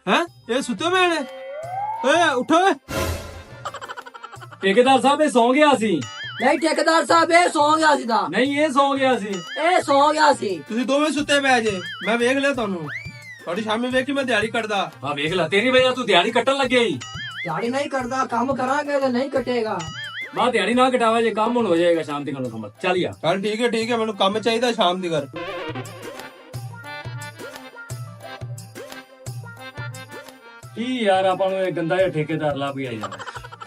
हैं ये सुते पे ने ए उठो ठेकेदार साहब ਇਹ ਸੌਂ ਗਿਆ ਸੀ। ਨਹੀਂ ਠੇਕੇਦਾਰ ਸਾਹਿਬ ਇਹ ਸੌਂ ਗਿਆ ਸੀ ਦਾ ਨਹੀਂ ਇਹ ਸੌਂ ਗਿਆ ਸੀ। ਇਹ ਸੌਂ ਗਿਆ ਸੀ। ਤੁਸੀਂ ਦੋਵੇਂ ਸੁੱਤੇ ਪਏ ਜੇ ਮੈਂ ਵੇਖ ਲਿਆ ਤੁਹਾਨੂੰ ਤੁਹਾਡੀ ਸ਼ਾਮੀ ਵੇਖ ਕੇ ਮੈਂ ਦਿਹਾੜੀ ਕੱਢਦਾ ਆ ਵੇਖ ਲੈ ਤੇਰੀ ਵਜ੍ਹਾ ਤੂੰ ਦਿਹਾੜੀ ਕੱਟਣ ਲੱਗਿਆ ਹੀ। ਦਿਹਾੜੀ ਨਹੀਂ ਕਰਦਾ ਕੰਮ ਕਰਾਂਗੇ ਤੇ ਨਹੀਂ ਕੱਟੇਗਾ। ਮੈਂ ਦਿਹਾੜੀ ਨਾ ਕਟਾਵਾ ਜੇ ਕੰਮ ਹੁਣ ਹੋ ਜਾਏਗਾ ਸ਼ਾਮ ਤੱਕ ਨੂੰ ਕੰਮ ਚੱਲ ਯਾਰ। ਚੱਲ ਠੀਕ ਹੈ ਮੈਨੂੰ ਕੰਮ ਚਾਹੀਦਾ ਸ਼ਾਮ ਦੀ ਕਰ ਕੀ ਯਾਰ ਆਪਾਂ ਨੂੰ ਇਹ ਗੰਦਾ ਜਿਹਾ ਠੇਕੇਦਾਰ ਲੱਭ ਗਿਆ ਯਾਰ।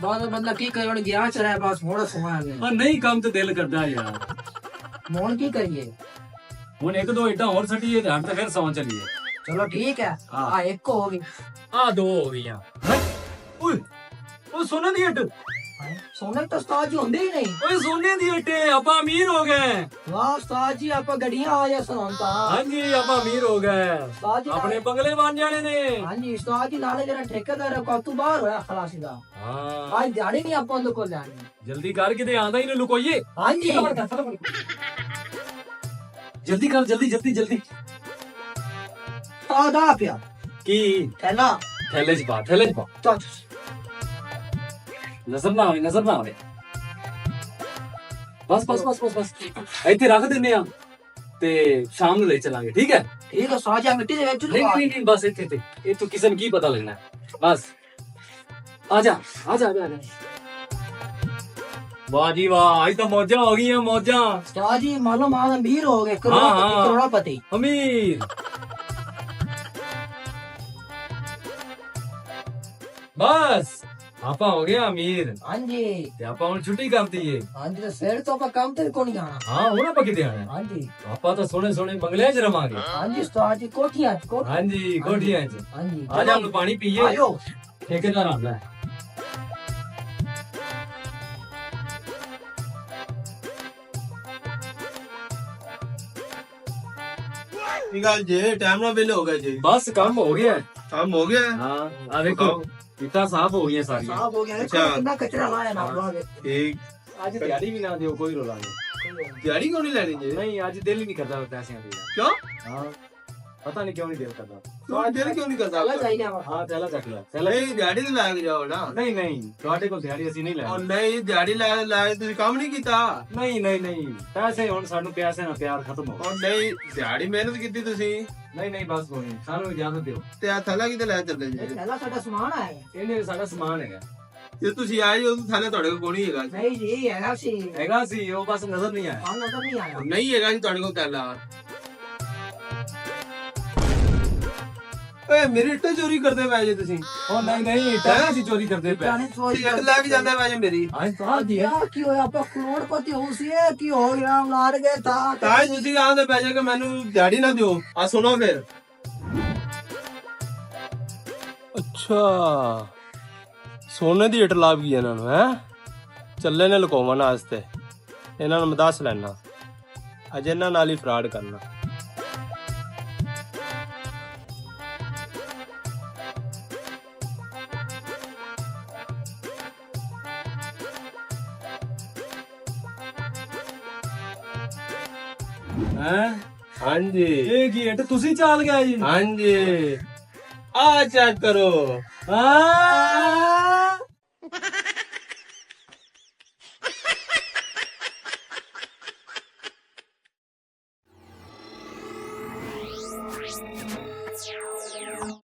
ਬਾਅਦ ਬੰਦਾ ਕੀ ਕਰੇ ਹੁਣ ਗਿਆ ਚਲਾ ਬਸ ਹੁਣ ਸੋਇਆ ਗਿਆ। ਆ ਨਹੀਂ ਕੰਮ ਤੇ ਦਿਲ ਕਰਦਾ ਯਾਰ। ਹੁਣ ਕੀ ਕਰੀਏ? ਹੁਣ ਇੱਕ ਦੋ ਇੱਟਾਂ ਹੋਰ ਸੱਟੀਏ ਤੇ ਹੱਟ ਤੇ ਫਿਰ ਸੌਂ ਚੱਲੀਏ। ਚਲੋ ਠੀਕ ਹੈ ਹਾਂ। ਆ ਇੱਕ ਹੋ ਗਈ ਆ ਦੋ ਹੋ ਗਈਆਂ। ਓਏ ਉਹ ਸੋਨੇ ਦੀ ਇੱਟ। ਸੋਨੇ ਤਾਂ ਉਸਤਾਦ ਜੀ ਹੁੰਦੇ ਹੀ ਨਹੀਂ। ਓਏ ਸੋਨੇ ਦੀ ਇੱਟ ਆਪਾਂ ਅਮੀਰ ਹੋ ਗਏ। ਵਾਹ ਉਸਤਾਦ ਜੀ ਆਪਾਂ ਗੱਡੀਆਂ ਆ ਜਾ ਸੁਣਾਉਂਦਾ। ਹਾਂਜੀ ਆਪਾਂ ਅਮੀਰ ਹੋ ਗਏ ਉਸਤਾਦ ਜੀ ਆਪਣੇ ਬੰਗਲੇ ਬਣ ਜਾਣੇ ਨੇ। ਹਾਂਜੀ ਉਸਤਾਦ ਜੀ ਨਾਲੇ ਜਿਹੜਾ ਠੇਕੇਦਾਰ ਹੈ ਕੋ ਤੂੰ ਬਾਹਰ ਹੋਇਆ ਖਲਾਸੀ ਦਾ। ਹਾਂ ਅੱਜ ਦਿਹਾੜੀ ਨਹੀਂ ਆਪਾਂ ਉਹਦੇ ਕੋਲ ਲੈਣੀ। ਜਲਦੀ ਕਰ ਕਿਤੇ ਆਂਦਾ ਹੀ ਨਾ ਲੁਕੋਈਏ। ਹਾਂਜੀ ਜਲਦੀ ਕਰ ਜਲਦੀ ਆ ਦਾ ਪਿਆ ਕੀ ਥੈਲਾ ਥੈਲੇ ਚ ਪਾ ਚੱਲ ਨਜ਼ਰ ਨਾ ਆਵੇ ਬਸ ਇੱਥੇ ਰੱਖ ਦਿੰਨੇ ਆ ਤੇ ਸ਼ਾਮ ਨੂੰ ਲੈ ਚਲਾਂਗੇ ਠੀਕ ਹੈ। ਠੀਕ ਹੈ ਸਾਜਾ ਮਿੱਟੀ ਦੇ ਵਿੱਚ ਨਹੀਂ ਬਸ ਇੱਥੇ ਤੇ ਇਹ ਤੋਂ ਕਿਸੇ ਨੂੰ ਕੀ ਪਤਾ ਲੱਗਣਾ ਬਸ ਆ ਜਾ ਵਾਹ ਜੀ ਵਾਹ ਅੱਜ ਤਾਂ ਮੌਜਾਂ ਹੋ ਗਈਆਂ ਮੌਜਾਂ। ਉਸਤਾਦ ਜੀ ਮਾਲੂਮ ਆ ਅਮੀਰ ਹੋ ਗਏ ਹਾਂ। ਕਰੋੜਪਤੀ ਅਮੀਰ ਬਸ ਆਪਾਂ ਹੋ ਗਏ ਅਮੀਰ ਹਾਂਜੀ ਤੇ ਆਪਾਂ ਹੁਣ ਛੁੱਟੀ ਕਰ ਦਈਏ। ਹਾਂਜੀ ਤੇ ਫਿਰ ਤੋਂ ਆਪਾਂ ਕੰਮ ਤੇ ਕੋਈ ਨਹੀਂ ਜਾਣਾ। ਹਾਂ ਹੁਣ ਆਪਾਂ ਕਿਤੇ ਆਣਾ ਹਾਂਜੀ ਆਪਾਂ ਤਾਂ ਸੋਹਣੇ ਬੰਗਲਿਆਂ 'ਚ ਰਵਾਂਗੇ। ਹਾਂਜੀ ਉਸਤਾਦ ਜੀ ਕੋਠੀਆਂ ਹਾਂਜੀ ਕੋਠੀਆਂ 'ਚ ਹਾਂਜੀ ਆ ਜਾ ਨੂੰ ਪਾਣੀ ਪੀਏ। ਆਇਓ ਠੇਕੇਦਾਰ ਆਉਂਦਾ ਹੈ। ਕੀ ਗੱਲ ਜੇ ਟਾਈਮ ਨਾਲ ਵੇਲੇ ਹੋ ਗਏ ਜੀ ਬਸ ਕੰਮ ਹੋ ਗਿਆ। ਕੰਮ ਹੋ ਗਿਆ ਹਾਂ ਆ ਵੇਖੋ ਇੱਟਾਂ ਸਾਫ਼ ਹੋ ਗਈਆਂ ਸਾਰੀਆਂ। ਸਾਫ ਹੋ ਗਿਆ ਅੱਛਾ। ਕਿੰਨਾ ਕਚਰਾ ਲਾਇਆ ਨਾ ਲਾਗੇ। ਠੀਕ ਅੱਜ ਦਿਹਾੜੀ ਵੀ ਨਾ ਦਿਓ ਕੋਈ ਰੋਲਾ ਨਹੀਂ। ਦਿਹਾੜੀ ਕਿਉਂ ਨਹੀਂ ਲੈਣੀ ਜੀ ਨਹੀਂ ਅੱਜ ਦਿਲ ਹੀ ਨਹੀਂ ਕਰਦਾ ਪੈਸਿਆਂ ਦੀ। ਕਿਉਂ ਹਾਂ ਪਤਾ ਨਹੀਂ ਕਿਉਂ ਨਹੀਂ ਦਿਲ ਕਰਦਾ। ਤੁਹਾਡਾ ਦਿਲ ਕਿਉਂ ਨਹੀਂ ਕਰਦਾ ਚੱਲ ਜਾਈਏ ਆਪਾਂ। ਹਾਂ ਚੱਲਾ ਚੱਕ ਲੈ ਚੱਲ। ਨਹੀਂ ਦਿਹਾੜੀ ਤੇ ਲੈ ਕੇ ਜਾਓ ਨਾ ਨਹੀਂ ਤੁਹਾਡੇ ਕੋਲ ਦਿਹਾੜੀ ਅਸੀਂ ਨਹੀਂ ਉਹ ਲੈਣੀ। ਨਹੀਂ ਦਿਹਾੜੀ ਲੈ ਤੁਸੀਂ ਕੰਮ ਨਹੀਂ ਕੀਤਾ ਨਹੀਂ ਪੈਸੇ ਹੁਣ ਸਾਨੂੰ ਪਿਆਸੇ ਨਾਲ ਪਿਆਰ ਖਤਮ ਹੋ ਉਹ ਨਹੀਂ ਦਿਹਾੜੀ ਮਿਹਨਤ ਕੀਤੀ ਤੁਸੀਂ ਨਹੀਂ ਬਸ ਕੋਈ ਸਾਨੂੰ ਇਜਾਜ਼ਤ ਦਿਓ। ਤੇ ਆ ਥੈਲਾ ਕਿਤੇ ਲੈ ਚੱਲੇ ਜੀ ਪਹਿਲਾਂ ਸਾਡਾ ਸਮਾਨ ਆਇਆ। ਇਹਨੇ ਸਾਡਾ ਸਮਾਨ ਹੈਗਾ। ਜੇ ਤੁਸੀਂ ਆਏ ਉਦੋਂ ਥੈਲਾ ਤੁਹਾਡੇ ਕੋਲ ਨਹੀਂ ਹੈਗਾ ਨਹੀਂ ਜੀ ਹੈਗਾ ਸੀ ਉਹ ਬਸ ਨਜ਼ਰ ਨਹੀਂ ਆਇਆ। ਹਾਂ ਨਜ਼ਰ ਨਹੀਂ ਆਇਆ। ਨਹੀਂ ਹੈਗਾ ਜੀ ਤੁਹਾਡੇ ਕੋਲ ਥੈਲਾ ਓਏ ਮੇਰੀ ਇੱਟ ਚੋਰੀ ਕਰਦੇ ਪਏ ਜੇ ਤੁਸੀਂ ਉਹ ਨਹੀਂ ਟਾਈਮ ਅਸੀਂ ਚੋਰੀ ਕਰਦੇ ਪਏ। ਜਾਣੇ ਸੋਚ ਇੱਟ ਲੈ ਕੇ ਜਾਂਦਾ ਪਏ ਜੇ ਮੇਰੀ ਉਸਤਾਦ ਜੀ ਆ ਕੀ ਹੋਇਆ ਆਪਾਂ ਕਰੋੜਪਤੀ ਹੋ ਸੀ ਇਹ ਕੀ ਹੋ ਗਿਆ ਮਾਰ ਗਏ ਤਾਂ ਤਾਂ ਹੀ ਤੁਸੀਂ ਆਂਦੇ ਪਏ ਜੇ ਕਿ ਮੈਨੂੰ ਦਿਹਾੜੀ ਨਾ ਦਿਓ ਆ ਸੁਣੋ ਫਿਰ ਅੱਛਾ ਸੋਨੇ ਦੀ ਇੱਟ ਲਾਭ ਗਈ ਇਹਨਾਂ ਨੂੰ ਹੈ ਚੱਲੇ ਨੇ ਲੁਕਾਉਣ ਵਾਸਤੇ ਇਹਨਾਂ ਨੂੰ ਮੈਂ ਦੱਸ ਲੈਣਾ ਅਜੇ ਇਹਨਾਂ ਨਾਲ ਹੀ ਫਰਾਡ ਕਰਨਾ ਹੈ ਹਾਂਜੀ ਇਹ ਕੀ ਇੱਟ ਤੁਸੀਂ ਚਾਲ ਗਿਆ ਜੀ। ਹਾਂਜੀ ਆ ਚੈੱਕ ਕਰੋ ਆ